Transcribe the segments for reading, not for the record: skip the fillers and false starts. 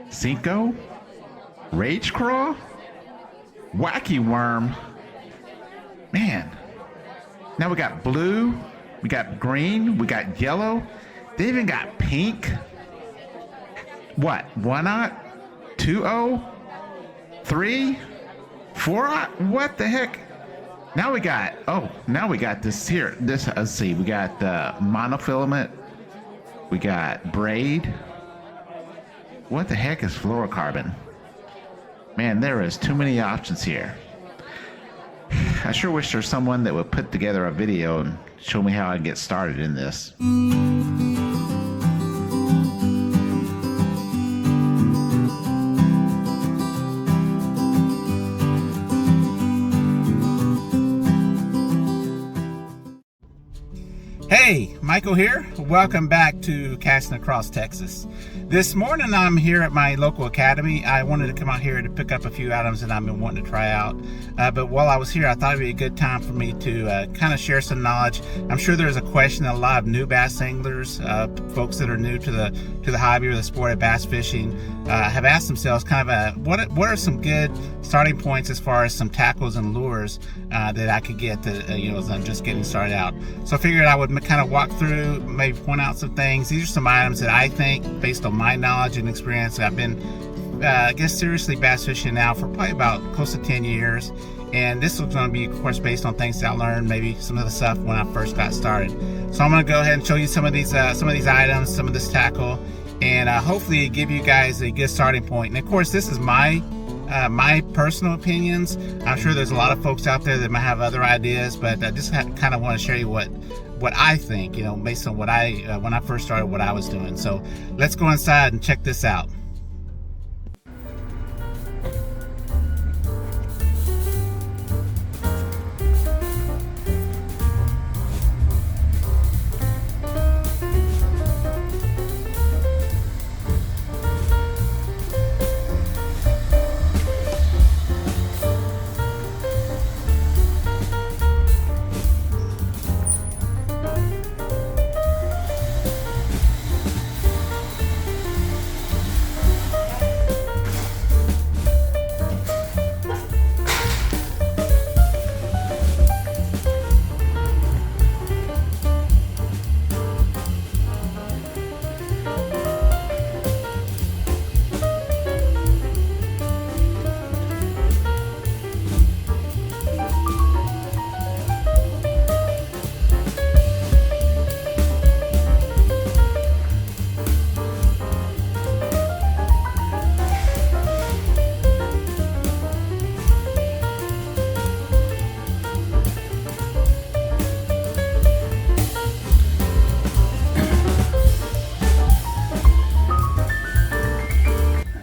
Cinco, Rage Crawl, Wacky Worm. Man, now we got blue, we got green, we got yellow. They even got pink. What? 1-aught? 2-0? 3? 4-aught? What the heck? Now we got, now we got this here. Let's see, we got monofilament. We got braid. What the heck is fluorocarbon? Man, there is too many options here. I sure wish there's someone that would put together a video and show me how I get started in this. Hey, Michael here. Welcome back to Casting Across Texas. This morning I'm here at my local academy. I wanted to come out here to pick up a few items that I've been wanting to try out. But while I was here, I thought it'd be a good time for me to kind of share some knowledge. I'm sure there's a question that a lot of new bass anglers, folks that are new to the hobby or the sport of bass fishing, have asked themselves kind of what are some good starting points as far as some tackles and lures that I could get to, as I'm just getting started out. So I figured I would kind of walk through, maybe point out some things. These are some items that I think, based on my knowledge and experience, I've been, I guess, seriously bass fishing now for probably about close to 10 years. And this is going to be, of course, based on things that I learned, maybe some of the stuff when I first got started. So I'm going to go ahead and show you some of these items, some of this tackle, and hopefully give you guys a good starting point. And of course, this is my personal opinions. I'm sure there's a lot of folks out there that might have other ideas, but I just kind of want to show you what I think, based on what when I first started, what I was doing. So let's go inside and check this out.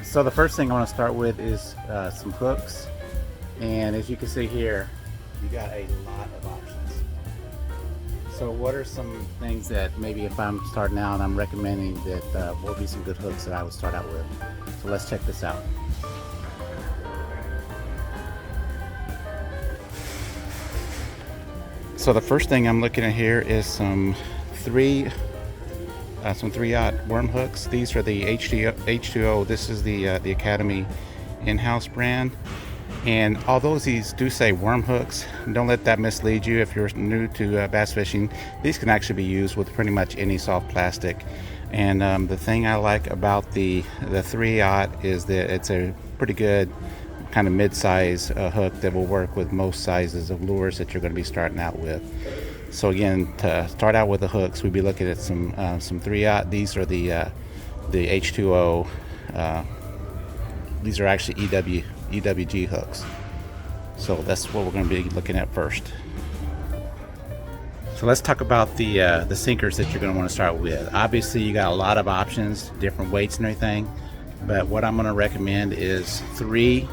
So the first thing I want to start with is some hooks, and as you can see here, you got a lot of options. So what are some things that maybe if I'm starting out, I'm recommending that will be some good hooks that I would start out with? So let's check this out. So the first thing I'm looking at here is some 3-aught worm hooks. These are the H2O. This is the Academy in-house brand. And although these do say worm hooks, don't let that mislead you if you're new to bass fishing. These can actually be used with pretty much any soft plastic. And the thing I like about the 3-aught is that it's a pretty good kind of mid-size hook that will work with most sizes of lures that you're going to be starting out with. So again, to start out with the hooks, we'd be looking at some 3-aught. These are the H2O. These are actually EWG hooks. So that's what we're going to be looking at first. So let's talk about the sinkers that you're going to want to start with. Obviously, you got a lot of options, different weights and everything. But what I'm going to recommend is three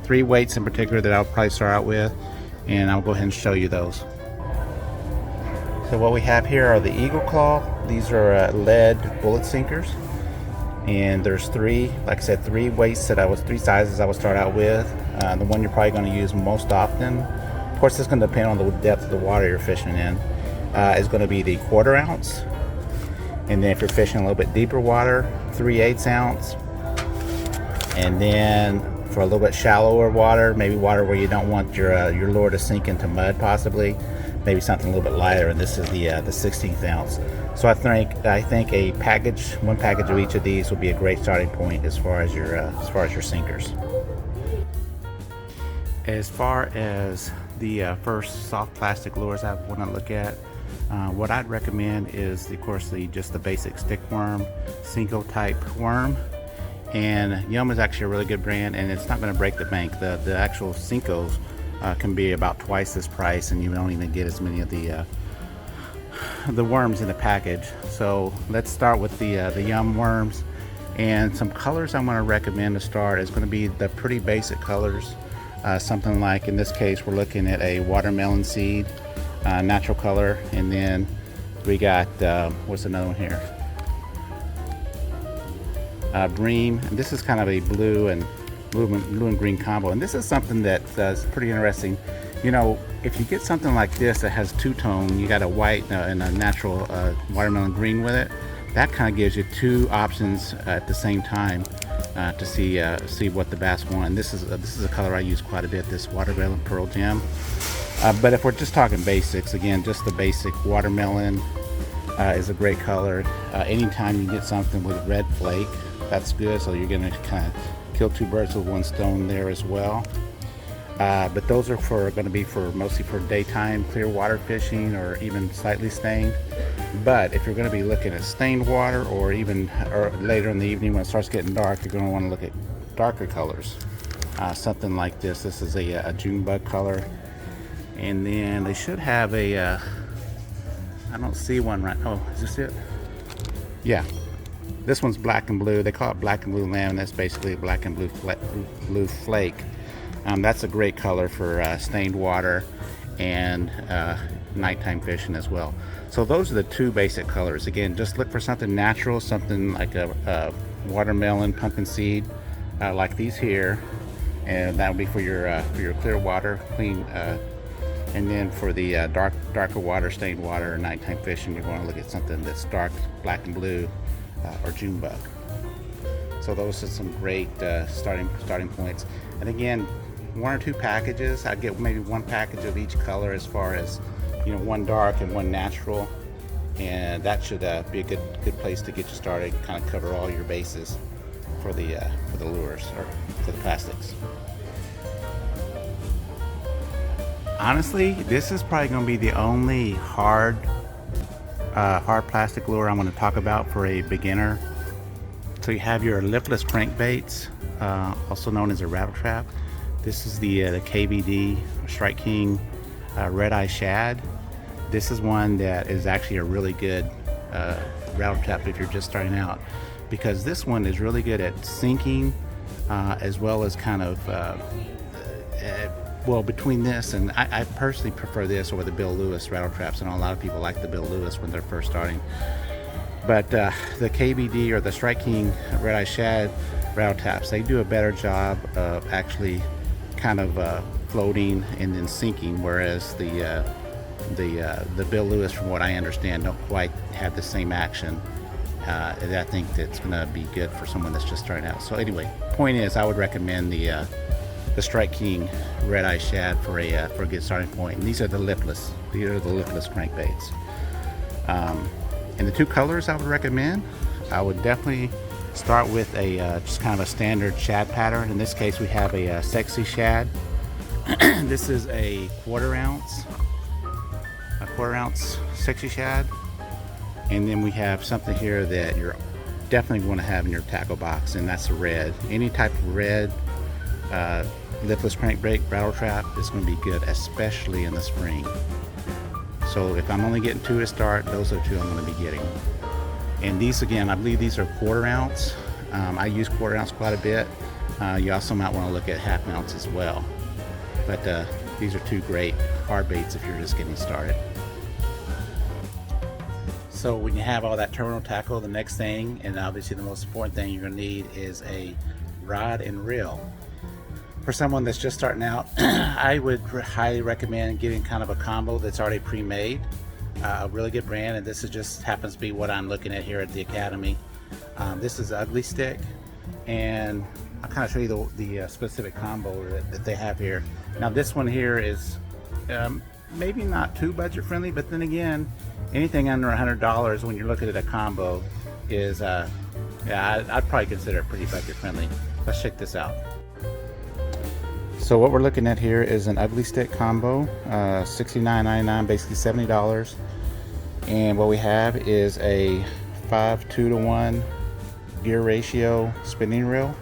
weights in particular that I'll probably start out with, and I'll go ahead and show you those. So what we have here are the Eagle Claw. These are lead bullet sinkers, and there's three weights three sizes I would start out with. The one you're probably going to use most often, of course it's going to depend on the depth of the water you're fishing in, is going to be the 1/4 ounce. And then if you're fishing a little bit deeper water, 3/8 ounce. And then for a little bit shallower water, maybe water where you don't want your lure to sink into mud possibly, maybe something a little bit lighter, and this is the 16th ounce. So I think one package of each of these will be a great starting point as far as your sinkers. As far as the first soft plastic lures I want to look at, what I'd recommend is, of course, just the basic stick worm, Cinco type worm. And Yum is actually a really good brand, and it's not going to break the bank. The actual Cincos can be about twice this price, and you don't even get as many of the worms in the package. So let's start with the Yum worms. And some colors I'm going to recommend to start is going to be the pretty basic colors. Something like, in this case, we're looking at a watermelon seed, natural color, and then we got what's another one here? Bream. And this is kind of a blue and green combo, and this is something that's pretty interesting. You know, if you get something like this that has two-tone, you got a white and a natural watermelon green with it, that kind of gives you two options at the same time to see what the bass want. And this is a color I use quite a bit, this watermelon pearl gem. But if we're just talking basics, again, just the basic watermelon is a great color. Anytime you get something with red flake, that's good. So you're going to kind of kill two birds with one stone there as well. But those are going to be mostly for daytime clear water fishing, or even slightly stained. But if you're going to be looking at stained water, or later in the evening when it starts getting dark, you're going to want to look at darker colors. Something like this. This is a June bug color. And then they should have I don't see one right. Oh, is this it? Yeah. This one's black and blue. They call it black and blue lamb, and that's basically a black and blue flake. That's a great color for stained water and nighttime fishing as well. So those are the two basic colors. Again, just look for something natural, something like a watermelon pumpkin seed, like these here, and that would be for your clear water, clean. And then for the darker water, stained water, or nighttime fishing, you're going to look at something that's dark, black and blue, or June bug. So those are some great starting points. And again, one or two packages. I'd get maybe one package of each color, as far as, you know, one dark and one natural, and that should be a good place to get you started. Kind of cover all your bases for the lures, or for the plastics. Honestly, this is probably going to be the only hard plastic lure I'm going to talk about for a beginner. So you have your lipless crankbaits, also known as a rattle trap. This is the KVD Strike King Red Eye Shad. This is one that is actually a really good rattle trap if you're just starting out, because this one is really good at sinking, as well as kind of well, between this and I personally prefer this over the Bill Lewis rattle traps. I know a lot of people like the Bill Lewis when they're first starting, but the KVD or the Strike King Red Eye Shad rattle traps, they do a better job of actually kind of floating and then sinking, whereas the Bill Lewis, from what I understand, don't quite have the same action. And I think that's going to be good for someone that's just starting out. So anyway, point is, I would recommend the Strike King Red Eye Shad for a good starting point. And these are the lipless. These are the lipless crankbaits. And the two colors I would recommend, I would definitely start with a just kind of a standard shad pattern. In this case, we have a sexy shad. This is a quarter ounce sexy shad. And then we have something here that you're definitely going to have in your tackle box, and that's a red. Any type of red lipless crankbait rattle trap is going to be good, especially in the spring. So if I'm only getting two to start, those are two I'm going to be getting. And these, again, I believe these are quarter ounce. I use quarter ounce quite a bit. You also might want to look at half ounce as well. But these are two great hard baits if you're just getting started. So when you have all that terminal tackle, the next thing, and obviously the most important thing you're going to need, is a rod and reel. For someone that's just starting out, I would highly recommend getting kind of a combo that's already pre-made. A really good brand, and this is just happens to be what I'm looking at here at the Academy. This is ugly stick, and I'll kind of show you the specific combo that they have here. Now this one here is maybe not too budget friendly, but then again, anything under $100 when you're looking at a combo is yeah, I'd probably consider it pretty budget friendly. Let's check this out. So what we're looking at here is an ugly stick combo, $69.99, basically $70. And what we have is a 5:2-to-1 gear ratio spinning reel.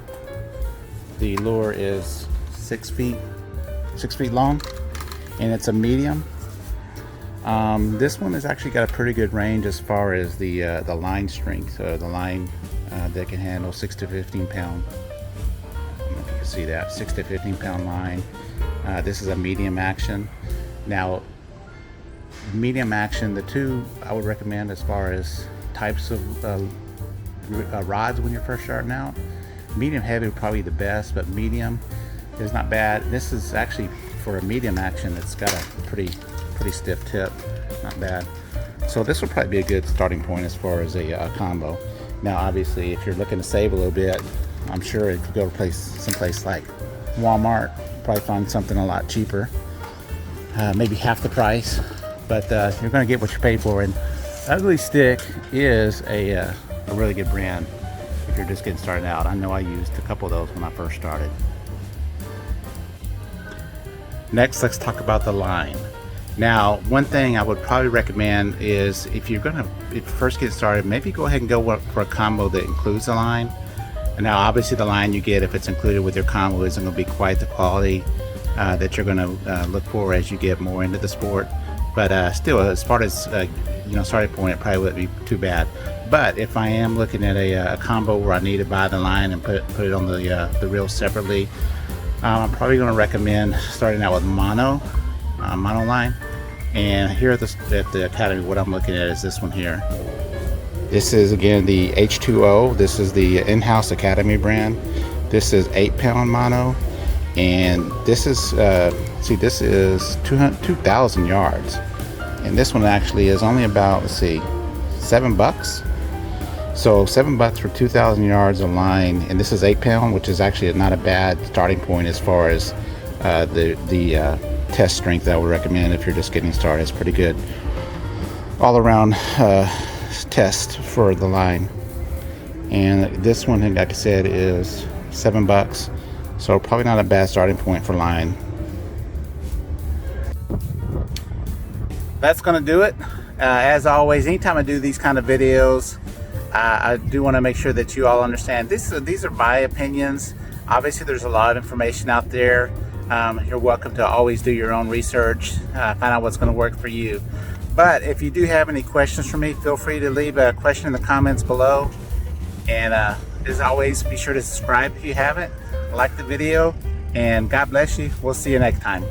The lure is 6 feet long, and it's a medium. This one has actually got a pretty good range as far as the line strength. The line that can handle 6 to 15 pound. I don't know if you can see that, 6 to 15 pound line. This is a medium action. Now, medium action, the two I would recommend as far as types of rods when you're first starting out. Medium heavy would probably be the best, but medium is not bad. This is actually for a medium action. It's got a pretty stiff tip, not bad. So this would probably be a good starting point as far as a combo. Now, obviously, if you're looking to save a little bit, I'm sure if you go to someplace like Walmart, you'll probably find something a lot cheaper, maybe half the price. But you're going to get what you pay for. And Ugly Stick is a really good brand if you're just getting started out. I know I used a couple of those when I first started. Next, let's talk about the line. Now, one thing I would probably recommend is if you're first get started, maybe go ahead and go for a combo that includes the line. And now, obviously, the line you get if it's included with your combo isn't going to be quite the quality that you're going to look for as you get more into the sport. But still, as far as starting point, it probably wouldn't be too bad. But if I am looking at a combo where I need to buy the line and put it on the reel separately, I'm probably going to recommend starting out with mono line. And here at the Academy, what I'm looking at is this one here. This is again the H2O. This is the in-house Academy brand. This is 8-pound mono, and this is this is 2,000 yards, and this one actually is only about, let's see, $7. So $7 for 2,000 yards of line, and this is 8-pound, which is actually not a bad starting point as far as the test strength I would recommend if you're just getting started. It's pretty good all around test for the line. And this one, like I said, is $7, so probably not a bad starting point for line. That's gonna do it. As always, anytime I do these kind of videos, I do want to make sure that you all understand these are my opinions. Obviously, there's a lot of information out there. You're welcome to always do your own research, find out what's going to work for you. But if you do have any questions for me, feel free to leave a question in the comments below. And as always, be sure to subscribe if you haven't. Like the video, and God bless you. We'll see you next time.